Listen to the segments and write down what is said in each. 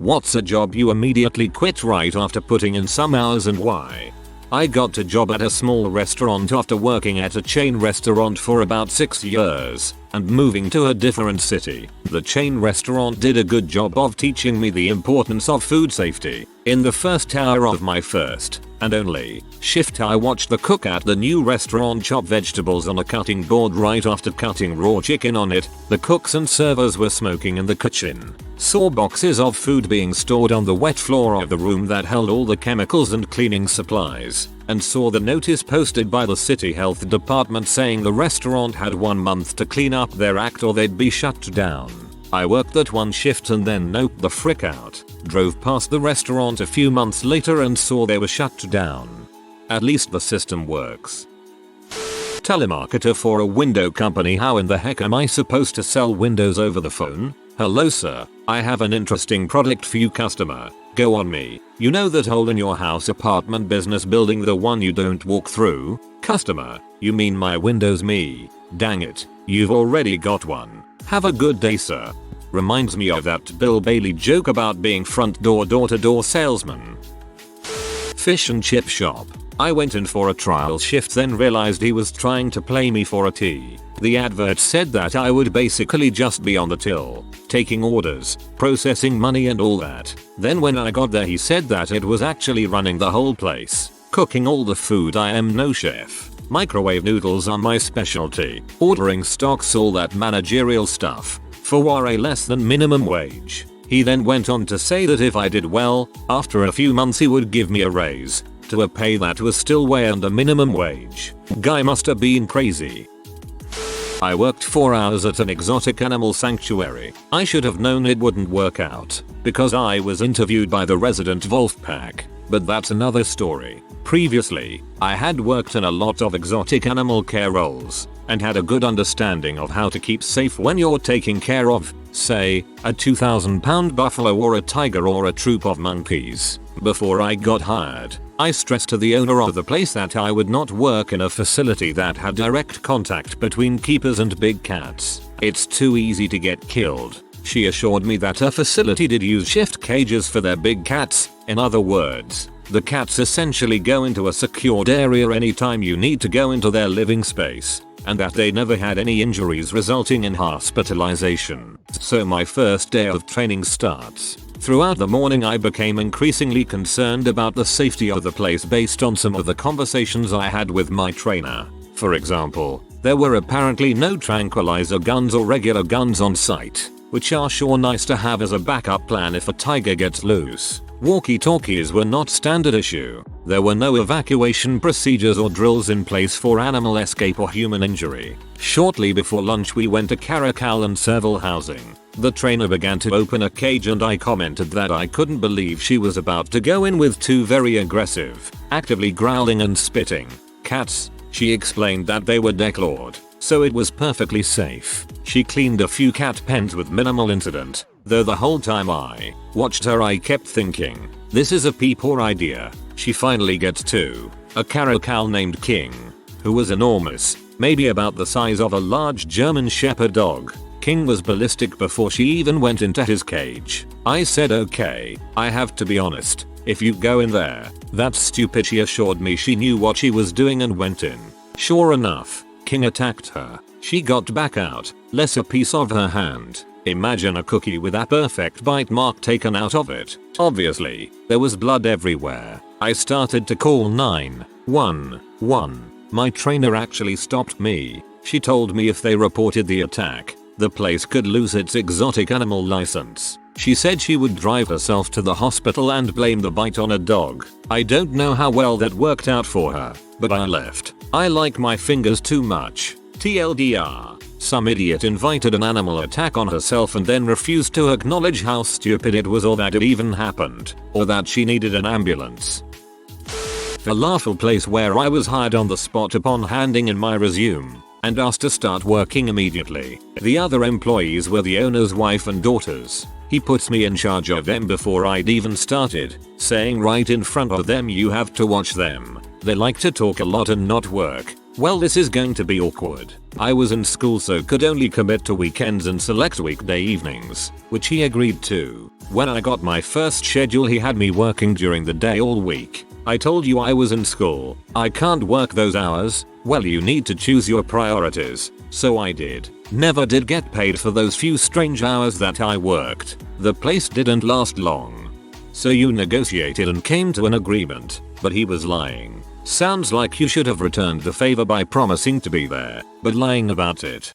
What's a job you immediately quit right after putting in some hours and why? I got a job at a small restaurant after working at a chain restaurant for about 6 years and moving to a different city. The chain restaurant did a good job of teaching me the importance of food safety. In the first hour of my first and only shift, I watched the cook at the new restaurant chop vegetables on a cutting board right after cutting raw chicken on it. The cooks and servers were smoking in the kitchen. Saw boxes of food being stored on the wet floor of the room that held all the chemicals and cleaning supplies, and saw the notice posted by the city health department saying the restaurant had 1 month to clean up their act or they'd be shut down. I worked that one shift and then noped the frick out. Drove past the restaurant a few months later and saw they were shut down. At least the system works. Telemarketer for a window company. How in the heck am I supposed to sell windows over the phone? Hello sir, I have an interesting product for you customer. Go on me. You know that hole in your house apartment business building, the one you don't walk through? Customer, you mean my windows me? Dang it, you've already got one. Have a good day sir. Reminds me of that Bill Bailey joke about being front door-to-door salesman. Fish and chip shop. I went in for a trial shift, then realized he was trying to play me for a tea. The advert said that I would basically just be on the till, taking orders, processing money and all that. Then when I got there he said that it was actually running the whole place, cooking all the food. I am no chef. Microwave noodles are my specialty. Ordering stocks, all that managerial stuff, for way less than minimum wage. He then went on to say that if I did well, after a few months he would give me a raise to a pay that was still way under minimum wage. Guy must have been crazy. I worked 4 hours at an exotic animal sanctuary. I should have known it wouldn't work out because I was interviewed by the resident wolf pack, but that's another story. Previously, I had worked in a lot of exotic animal care roles and had a good understanding of how to keep safe when you're taking care of, say, a 2,000-pound buffalo or a tiger or a troop of monkeys. Before I got hired, I stressed to the owner of the place that I would not work in a facility that had direct contact between keepers and big cats. It's too easy to get killed. She assured me that her facility did use shift cages for their big cats. In other words, the cats essentially go into a secured area anytime you need to go into their living space, and that they never had any injuries resulting in hospitalization. So my first day of training starts. Throughout the morning I became increasingly concerned about the safety of the place based on some of the conversations I had with my trainer. For example, there were apparently no tranquilizer guns or regular guns on site, which are sure nice to have as a backup plan if a tiger gets loose. Walkie-talkies were not standard issue. There were no evacuation procedures or drills in place for animal escape or human injury. Shortly before lunch we went to Caracal and Serval housing. The trainer began to open a cage and I commented that I couldn't believe she was about to go in with 2 very aggressive, actively growling and spitting cats. She explained that they were declawed, so it was perfectly safe. She cleaned a few cat pens with minimal incident, though the whole time I watched her I kept thinking, this is a poor idea. She finally gets to a caracal named King, who was enormous, maybe about the size of a large German Shepherd dog. King was ballistic before she even went into his cage. I said okay, I have to be honest, if you go in there, that's stupid. She assured me she knew what she was doing and went in. Sure enough, King attacked her. She got back out, less a piece of her hand. Imagine a cookie with a perfect bite mark taken out of it. Obviously, there was blood everywhere. I started to call 911. My trainer actually stopped me. She told me if they reported the attack, the place could lose its exotic animal license. She said she would drive herself to the hospital and blame the bite on a dog. I don't know how well that worked out for her, but I left. I like my fingers too much. TLDR. Some idiot invited an animal attack on herself and then refused to acknowledge how stupid it was or that it even happened, or that she needed an ambulance. Falafel place where I was hired on the spot upon handing in my resume and asked to start working immediately. The other employees were the owner's wife and daughters. He puts me in charge of them before I'd even started, saying right in front of them, you have to watch them. They like to talk a lot and not work. Well, this is going to be awkward. I was in school so could only commit to weekends and select weekday evenings, which he agreed to. When I got my first schedule he had me working during the day all week. I told you I was in school. I can't work those hours. Well, you need to choose your priorities. So I did. Never did get paid for those few strange hours that I worked. The place didn't last long. So you negotiated and came to an agreement, but he was lying. Sounds like you should have returned the favor by promising to be there, but lying about it.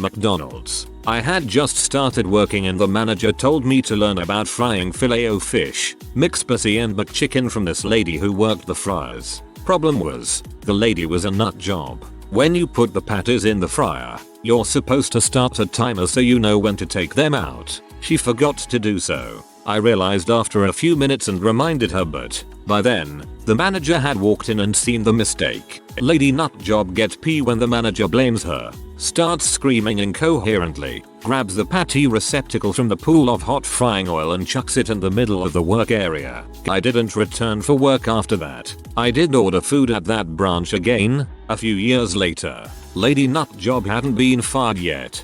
McDonald's. I had just started working and the manager told me to learn about frying Filet-O-Fish, McSpicy and McChicken from this lady who worked the fryers. Problem was, the lady was a nut job. When you put the patties in the fryer, you're supposed to start a timer so you know when to take them out. She forgot to do so. I realized after a few minutes and reminded her, but by then, the manager had walked in and seen the mistake. Lady nut job gets pee when the manager blames her, starts screaming incoherently, grabs the patty receptacle from the pool of hot frying oil and chucks it in the middle of the work area. I didn't return for work after that. I did order food at that branch again, a few years later. Lady nut job hadn't been fired yet.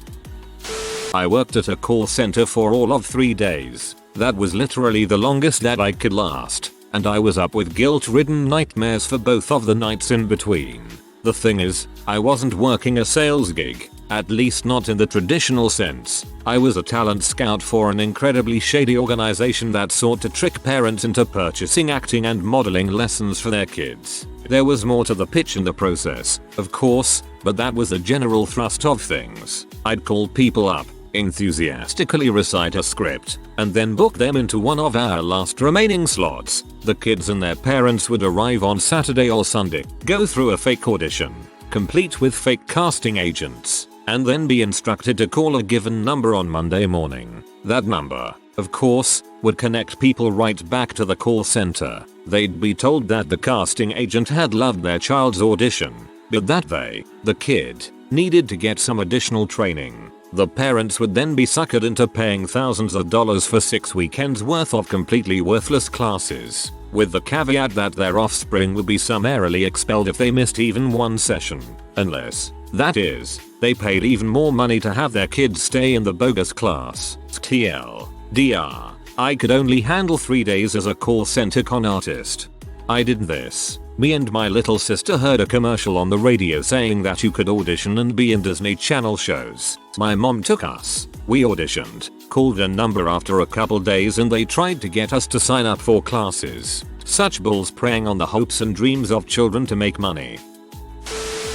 I worked at a call center for all of 3 days. That was literally the longest that I could last, and I was up with guilt-ridden nightmares for both of the nights in between. The thing is, I wasn't working a sales gig, at least not in the traditional sense. I was a talent scout for an incredibly shady organization that sought to trick parents into purchasing acting and modeling lessons for their kids. There was more to the pitch in the process, of course, but that was the general thrust of things. I'd call people up, enthusiastically recite a script, and then book them into one of our last remaining slots. The kids and their parents would arrive on Saturday or Sunday, go through a fake audition, complete with fake casting agents, and then be instructed to call a given number on Monday morning. That number, of course, would connect people right back to the call center. They'd be told that the casting agent had loved their child's audition, but that they, the kid, needed to get some additional training. The parents would then be suckered into paying thousands of dollars for 6 weekends worth of completely worthless classes, with the caveat that their offspring would be summarily expelled if they missed even one session, unless, that is, they paid even more money to have their kids stay in the bogus class. TLDR, I could only handle 3 days as a call center con artist. I did this. Me and my little sister heard a commercial on the radio saying that you could audition and be in Disney Channel shows. My mom took us. We auditioned, called a number after a couple days and they tried to get us to sign up for classes. Such bulls preying on the hopes and dreams of children to make money.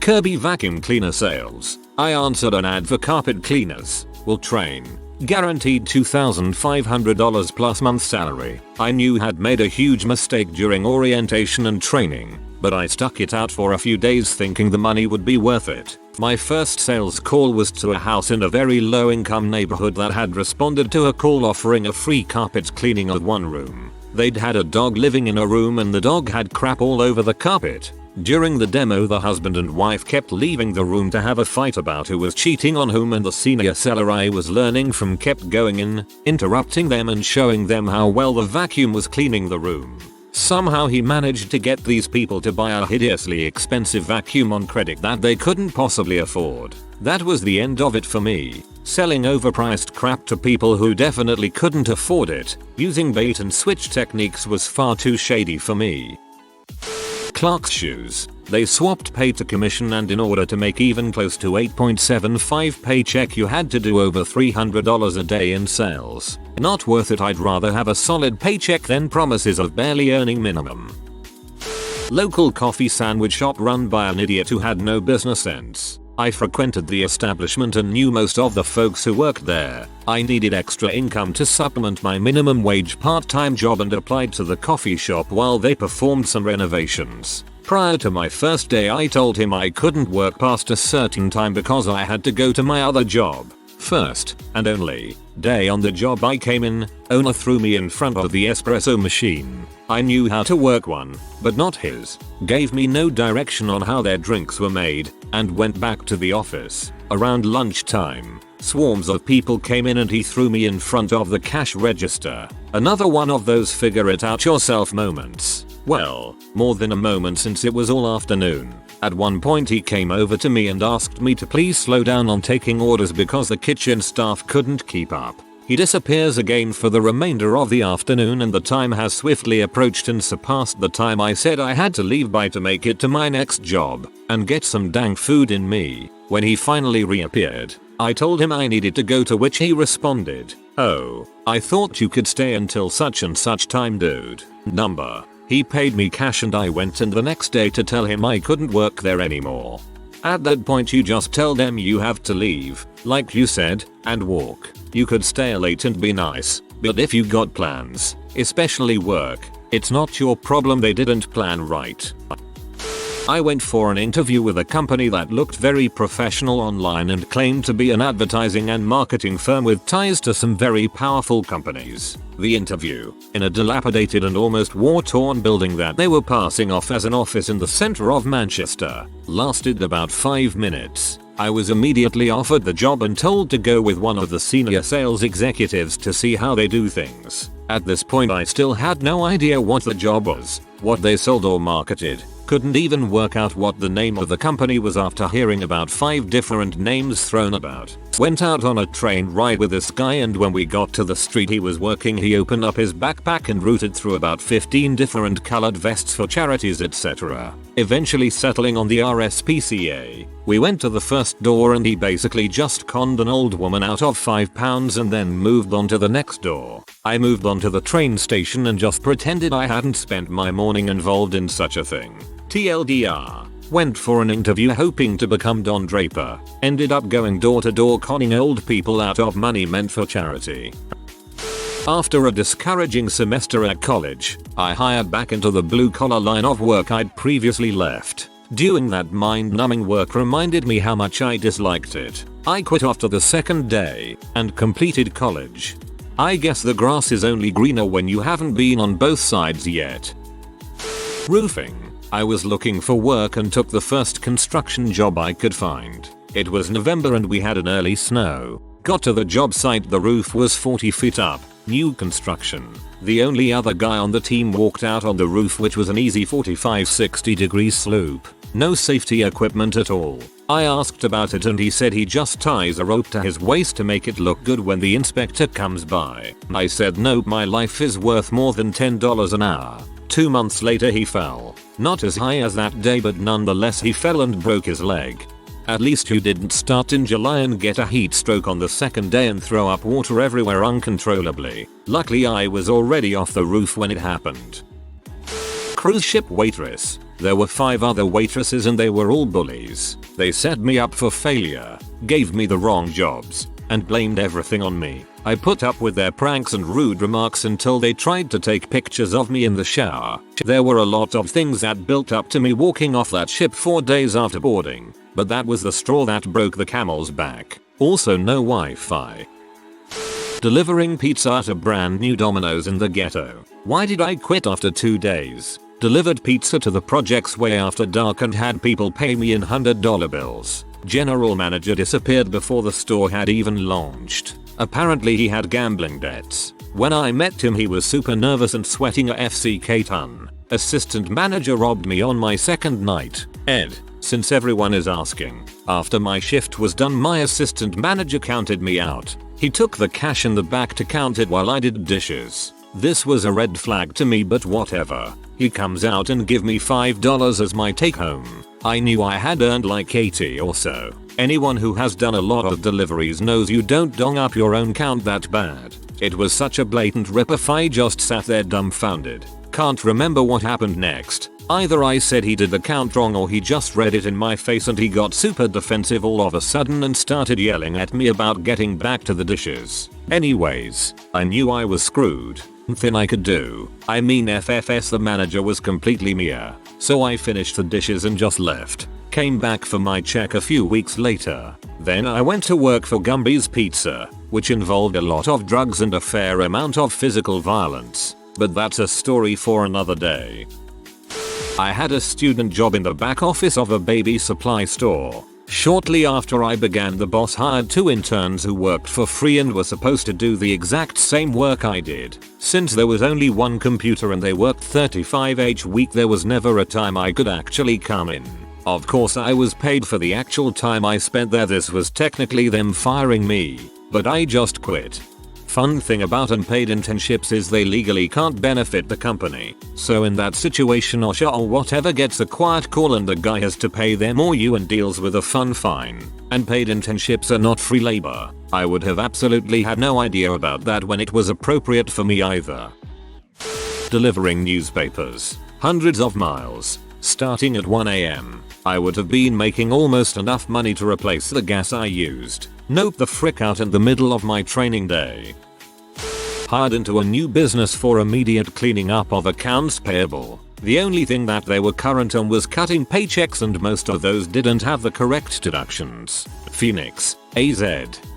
Kirby vacuum cleaner sales. I answered an ad for carpet cleaners. Will train. Guaranteed $2,500 plus month salary. I knew had made a huge mistake during orientation and training, but I stuck it out for a few days thinking the money would be worth it. My first sales call was to a house in a very low income neighborhood that had responded to a call offering a free carpet cleaning of one room. They'd had a dog living in a room and the dog had crap all over the carpet. During the demo the husband and wife kept leaving the room to have a fight about who was cheating on whom, and the senior seller I was learning from kept going in, interrupting them and showing them how well the vacuum was cleaning the room. Somehow he managed to get these people to buy a hideously expensive vacuum on credit that they couldn't possibly afford. That was the end of it for me. Selling overpriced crap to people who definitely couldn't afford it, using bait and switch techniques was far too shady for me. Clark's shoes. They swapped pay to commission, and in order to make even close to 8.75 paycheck you had to do over $300 a day in sales. Not worth it. I'd rather have a solid paycheck than promises of barely earning minimum. Local coffee sandwich shop run by an idiot who had no business sense. I frequented the establishment and knew most of the folks who worked there. I needed extra income to supplement my minimum wage part-time job and applied to the coffee shop while they performed some renovations. Prior to my first day I told him I couldn't work past a certain time because I had to go to my other job. First, and only, day on the job I came in, owner threw me in front of the espresso machine. I knew how to work one, but not his. Gave me no direction on how their drinks were made, and went back to the office. Around lunchtime, swarms of people came in and he threw me in front of the cash register. Another one of those figure it out yourself moments. Well, more than a moment since it was all afternoon. At one point he came over to me and asked me to please slow down on taking orders because the kitchen staff couldn't keep up. He disappears again for the remainder of the afternoon and the time has swiftly approached and surpassed the time I said I had to leave by to make it to my next job and get some dang food in me. When he finally reappeared, I told him I needed to go, to which he responded, "Oh, I thought you could stay until such and such time, dude." Number. He paid me cash and I went in the next day to tell him I couldn't work there anymore. At that point you just tell them you have to leave, like you said, and walk. You could stay late and be nice, but if you got plans, especially work, it's not your problem they didn't plan right. I went for an interview with a company that looked very professional online and claimed to be an advertising and marketing firm with ties to some very powerful companies. The interview, in a dilapidated and almost war-torn building that they were passing off as an office in the center of Manchester, lasted about 5 minutes. I was immediately offered the job and told to go with one of the senior sales executives to see how they do things. At this point I still had no idea what the job was, what they sold or marketed. Couldn't even work out what the name of the company was after hearing about 5 different names thrown about. Went out on a train ride with this guy and when we got to the street he was working he opened up his backpack and routed through about 15 different colored vests for charities, etc. Eventually settling on the RSPCA. We went to the first door and he basically just conned an old woman out of £5 and then moved on to the next door. I moved on to the train station and just pretended I hadn't spent my morning involved in such a thing. TLDR. Went for an interview hoping to become Don Draper. Ended up going door to door conning old people out of money meant for charity. After a discouraging semester at college, I hired back into the blue-collar line of work I'd previously left. Doing that mind-numbing work reminded me how much I disliked it. I quit after the second day and completed college. I guess the grass is only greener when you haven't been on both sides yet. Roofing. I was looking for work and took the first construction job I could find. It was November and we had an early snow. Got to the job site, the roof was 40 feet up, new construction. The only other guy on the team walked out on the roof, which was an easy 45-60 degree slope. No safety equipment at all. I asked about it and he said he just ties a rope to his waist to make it look good when the inspector comes by. I said nope, my life is worth more than $10 an hour. 2 months later he fell. Not as high as that day, but nonetheless he fell and broke his leg. At least you didn't start in July and get a heat stroke on the second day and throw up water everywhere uncontrollably. Luckily I was already off the roof when it happened. Cruise ship waitress. There were 5 other waitresses and they were all bullies. They set me up for failure, gave me the wrong jobs, and blamed everything on me. I put up with their pranks and rude remarks until they tried to take pictures of me in the shower. There were a lot of things that built up to me walking off that ship 4 days after boarding, but that was the straw that broke the camel's back. Also no Wi-Fi. Delivering pizza at a brand new Domino's in the ghetto. Why did I quit after 2 days? Delivered pizza to the project's way after dark and had people pay me in $100 bills. General manager disappeared before the store had even launched. Apparently he had gambling debts. When I met him he was super nervous and sweating a FCK ton. Assistant manager robbed me on my second night. Ed, since everyone is asking, after my shift was done my assistant manager counted me out. He took the cash in the back to count it while I did dishes. This was a red flag to me, but whatever. He comes out and give me $5 as my take home. I knew I had earned like 80 or so. Anyone who has done a lot of deliveries knows you don't dong up your own count that bad. It was such a blatant rip-off I just sat there dumbfounded. Can't remember what happened next. Either I said he did the count wrong or he just read it in my face and he got super defensive all of a sudden and started yelling at me about getting back to the dishes. Anyways, I knew I was screwed. Nothing I could do. I mean FFS, the manager was completely mere. So I finished the dishes and just left. Came back for my check a few weeks later. Then I went to work for Gumby's Pizza, which involved a lot of drugs and a fair amount of physical violence. But that's a story for another day. I had a student job in the back office of a baby supply store. Shortly after I began, the boss hired 2 interns who worked for free and were supposed to do the exact same work I did. Since there was only one computer and they worked 35 each week, there was never a time I could actually come in. Of course I was paid for the actual time I spent there. This was technically them firing me, but I just quit. Fun thing about unpaid internships is they legally can't benefit the company. So in that situation OSHA or whatever gets a quiet call and the guy has to pay them or you and deals with a fun fine. Unpaid internships are not free labor. I would have absolutely had no idea about that when it was appropriate for me either. Delivering newspapers. Hundreds of miles. Starting at 1 AM. I would have been making almost enough money to replace the gas I used. Nope, the frick out in the middle of my training day. Hired into a new business for immediate cleaning up of accounts payable. The only thing that they were current on was cutting paychecks and most of those didn't have the correct deductions. Phoenix, AZ.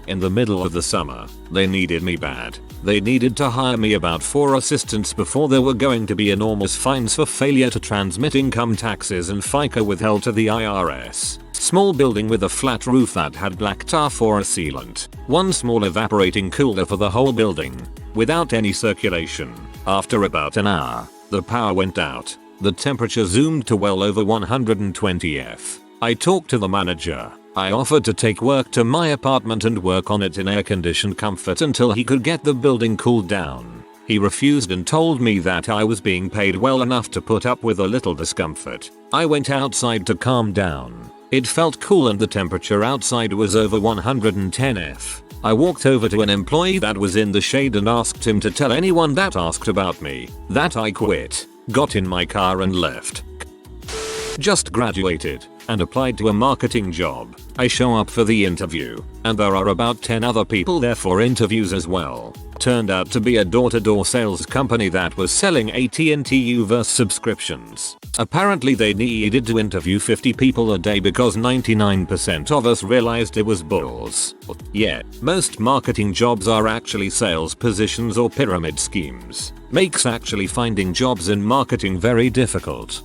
In the middle of the summer, they needed me bad. They needed to hire me about 4 assistants before there were going to be enormous fines for failure to transmit income taxes and FICA withheld to the IRS. Small building with a flat roof that had black tar for a sealant. One small evaporating cooler for the whole building. Without any circulation. After about an hour, the power went out. The temperature zoomed to well over 120 F. I talked to the manager. I offered to take work to my apartment and work on it in air-conditioned comfort until he could get the building cooled down. He refused and told me that I was being paid well enough to put up with a little discomfort. I went outside to calm down. It felt cool and the temperature outside was over 110 F. I walked over to an employee that was in the shade and asked him to tell anyone that asked about me that I quit. Got in my car and left. Just graduated and applied to a marketing job. I show up for the interview and there are about 10 other people there for interviews as well. Turned out to be a door-to-door sales company that was selling AT&T Uverse subscriptions. Apparently they needed to interview 50 people a day because 99% of us realized it was bulls. Yeah, most marketing jobs are actually sales positions or pyramid schemes. Makes actually finding jobs in marketing very difficult.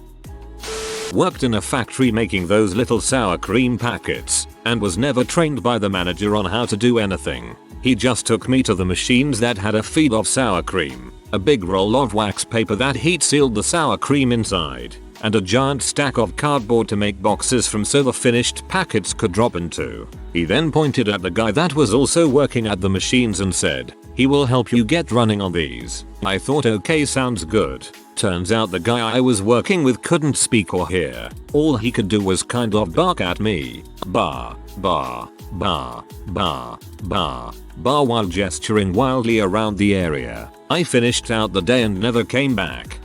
Worked in a factory making those little sour cream packets and was never trained by the manager on how to do anything. He just took me to the machines that had a feed of sour cream, a big roll of wax paper that heat sealed the sour cream inside, and a giant stack of cardboard to make boxes from so the finished packets could drop into. He then pointed at the guy that was also working at the machines and said, "He will help you get running on these." I thought, okay, sounds good. Turns out the guy I was working with couldn't speak or hear. All he could do was kind of bark at me. Bah, bah, bah, bah, bah, bah while gesturing wildly around the area. I finished out the day and never came back.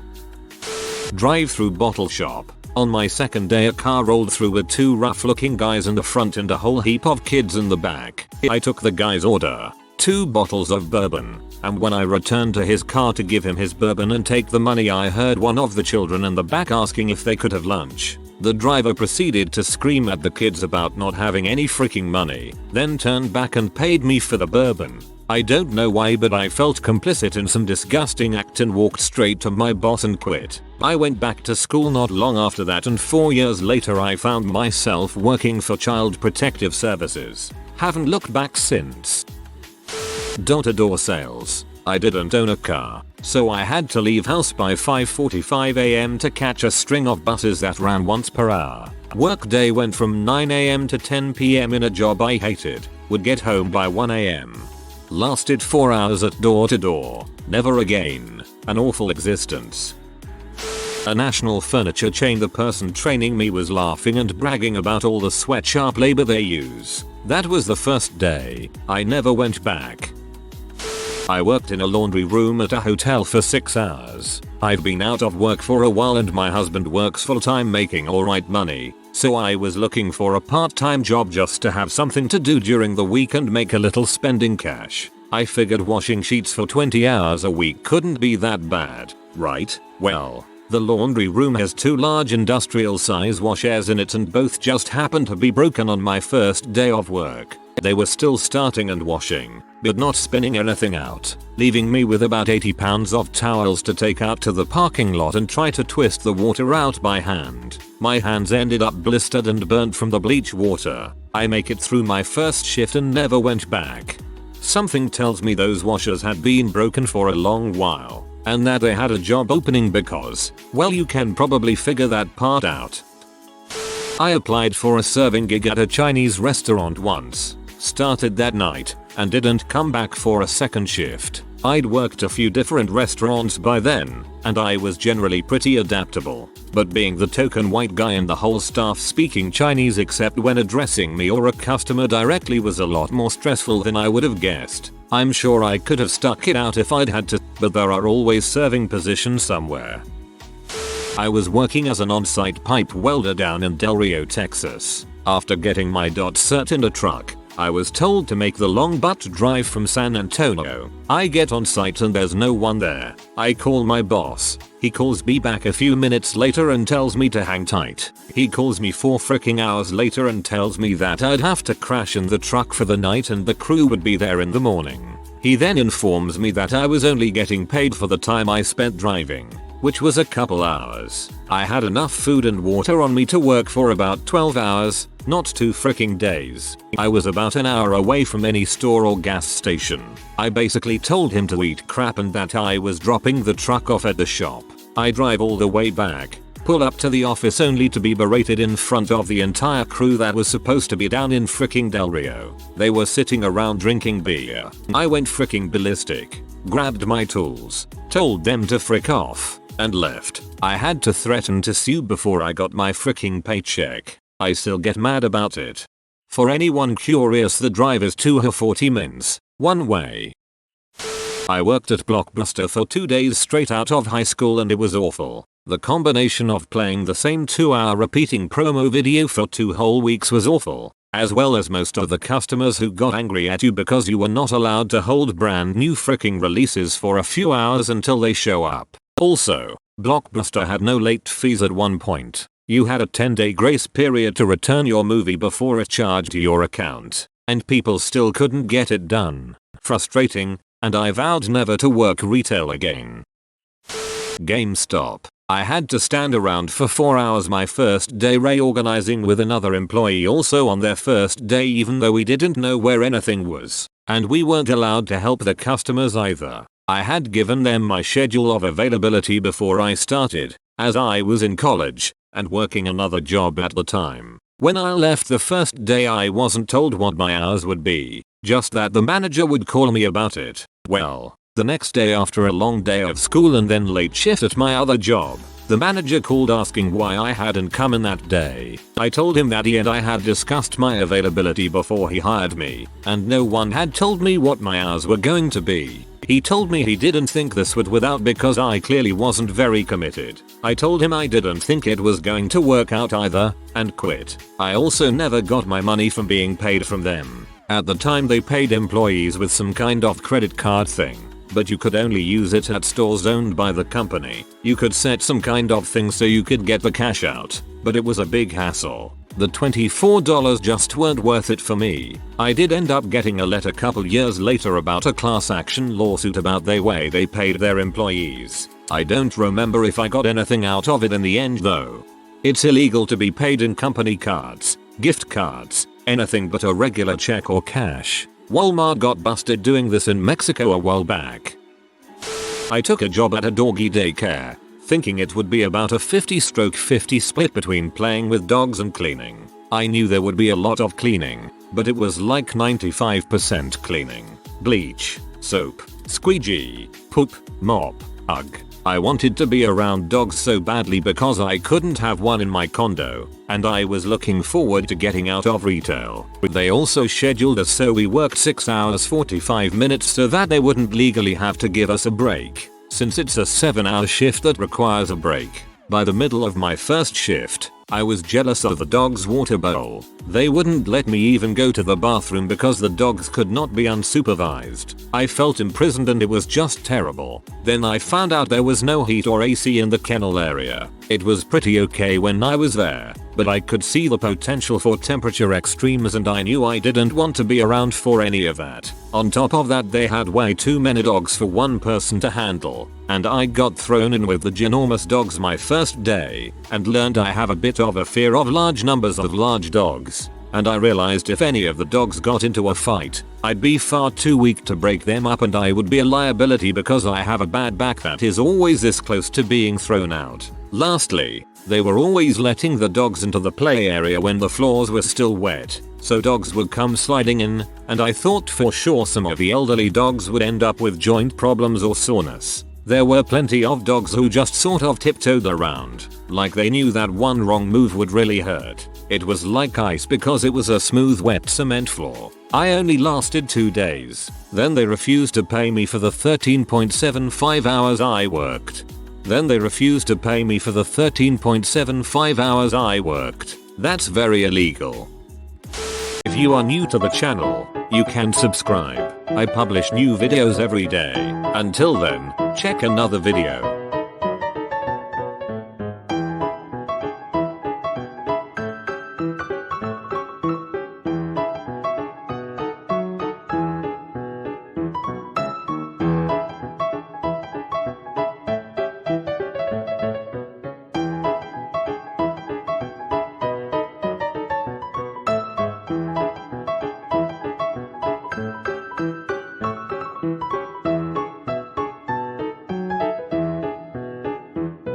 Drive-through bottle shop. On my second day a car rolled through with 2 rough-looking guys in the front and a whole heap of kids in the back. I took the guy's order, 2 bottles of bourbon, and when I returned to his car to give him his bourbon and take the money I heard one of the children in the back asking if they could have lunch. The driver proceeded to scream at the kids about not having any freaking money, then turned back and paid me for the bourbon. I don't know why but I felt complicit in some disgusting act and walked straight to my boss and quit. I went back to school not long after that and 4 years later I found myself working for Child Protective Services. Haven't looked back since. Door-to-door sales. I didn't own a car, so I had to leave house by 5:45 AM to catch a string of buses that ran once per hour. Workday went from 9 AM to 10 PM in a job I hated. Would get home by 1 AM. Lasted 4 hours at door-to-door. Never again. An awful existence. A national furniture chain. The person training me was laughing and bragging about all the sweatshop labor they use. That was the first day. I never went back. I worked in a laundry room at a hotel for 6 hours. I've been out of work for a while and my husband works full time making alright money, so I was looking for a part-time job just to have something to do during the week and make a little spending cash. I figured washing sheets for 20 hours a week couldn't be that bad, right? Well, the laundry room has 2 large industrial size washers in it and both just happened to be broken on my first day of work. They were still starting and washing, but not spinning anything out, leaving me with about 80 pounds of towels to take out to the parking lot and try to twist the water out by hand. My hands ended up blistered and burnt from the bleach water. I make it through my first shift and never went back. Something tells me those washers had been broken for a long while, and that they had a job opening because, well, you can probably figure that part out. I applied for a serving gig at a Chinese restaurant once, started that night, and didn't come back for a second shift. I'd worked a few different restaurants by then, and I was generally pretty adaptable. But being the token white guy and the whole staff speaking Chinese except when addressing me or a customer directly was a lot more stressful than I would have guessed. I'm sure I could have stuck it out if I'd had to, but there are always serving positions somewhere. I was working as an on-site pipe welder down in Del Rio, Texas. After getting my cert in a truck, I was told to make the long butt drive from San Antonio. I get on site and there's no one there. I call my boss. He calls me back a few minutes later and tells me to hang tight. He calls me 4 freaking hours later and tells me that I'd have to crash in the truck for the night and the crew would be there in the morning. He then informs me that I was only getting paid for the time I spent driving, which was a couple hours. I had enough food and water on me to work for about 12 hours, not 2 freaking days. I was about an hour away from any store or gas station. I basically told him to eat crap and that I was dropping the truck off at the shop. I drive all the way back, pull up to the office only to be berated in front of the entire crew that was supposed to be down in freaking Del Rio. They were sitting around drinking beer. I went freaking ballistic, grabbed my tools, told them to frick off, and left. I had to threaten to sue before I got my freaking paycheck. I still get mad about it. For anyone curious, the drive is 2:40 minutes, one way. I worked at Blockbuster for 2 days straight out of high school and it was awful. The combination of playing the same 2-hour repeating promo video for 2 whole weeks was awful, as well as most of the customers who got angry at you because you were not allowed to hold brand new freaking releases for a few hours until they show up. Also, Blockbuster had no late fees at one point. You had a 10-day grace period to return your movie before it charged your account, and people still couldn't get it done. Frustrating, and I vowed never to work retail again. GameStop. I had to stand around for 4 hours my first day reorganizing with another employee also on their first day even though we didn't know where anything was, and we weren't allowed to help the customers either. I had given them my schedule of availability before I started, as I was in college and working another job at the time. When I left the first day I wasn't told what my hours would be, just that the manager would call me about it. Well, the next day after a long day of school and then late shift at my other job, the manager called asking why I hadn't come in that day. I told him that he and I had discussed my availability before he hired me, and no one had told me what my hours were going to be. He told me he didn't think this would work out because I clearly wasn't very committed. I told him I didn't think it was going to work out either, and quit. I also never got my money from being paid from them. At the time they paid employees with some kind of credit card thing, but you could only use it at stores owned by the company. You could set some kind of thing so you could get the cash out, but it was a big hassle. The $24 just weren't worth it for me. I did end up getting a letter couple years later about a class action lawsuit about the way they paid their employees. I don't remember if I got anything out of it in the end though. It's illegal to be paid in company cards, gift cards, anything but a regular check or cash. Walmart got busted doing this in Mexico a while back. I took a job at a doggy daycare, thinking it would be about a 50/50 split between playing with dogs and cleaning. I knew there would be a lot of cleaning, but it was like 95% cleaning. Bleach, soap, squeegee, poop, mop, ugh. I wanted to be around dogs so badly because I couldn't have one in my condo, and I was looking forward to getting out of retail. They also scheduled us so we worked 6 hours 45 minutes so that they wouldn't legally have to give us a break, since it's a 7-hour shift that requires a break. By the middle of my first shift, I was jealous of the dog's water bowl. They wouldn't let me even go to the bathroom because the dogs could not be unsupervised. I felt imprisoned and it was just terrible. Then I found out there was no heat or AC in the kennel area. It was pretty okay when I was there, but I could see the potential for temperature extremes and I knew I didn't want to be around for any of that. On top of that they had way too many dogs for one person to handle, and I got thrown in with the ginormous dogs my first day, and learned I have a bit of a fear of large numbers of large dogs. And I realized if any of the dogs got into a fight, I'd be far too weak to break them up and I would be a liability because I have a bad back that is always this close to being thrown out. Lastly, They were always letting the dogs into the play area when the floors were still wet, so dogs would come sliding in, and I thought for sure some of the elderly dogs would end up with joint problems or soreness. There were plenty of dogs who just sort of tiptoed around, like they knew that one wrong move would really hurt. It was like ice because it was a smooth wet cement floor. I only lasted 2 days. Then they refused to pay me for the 13.75 hours I worked. That's very illegal. If you are new to the channel, you can subscribe. I publish new videos every day. Until then, check another video.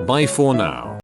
Bye for now.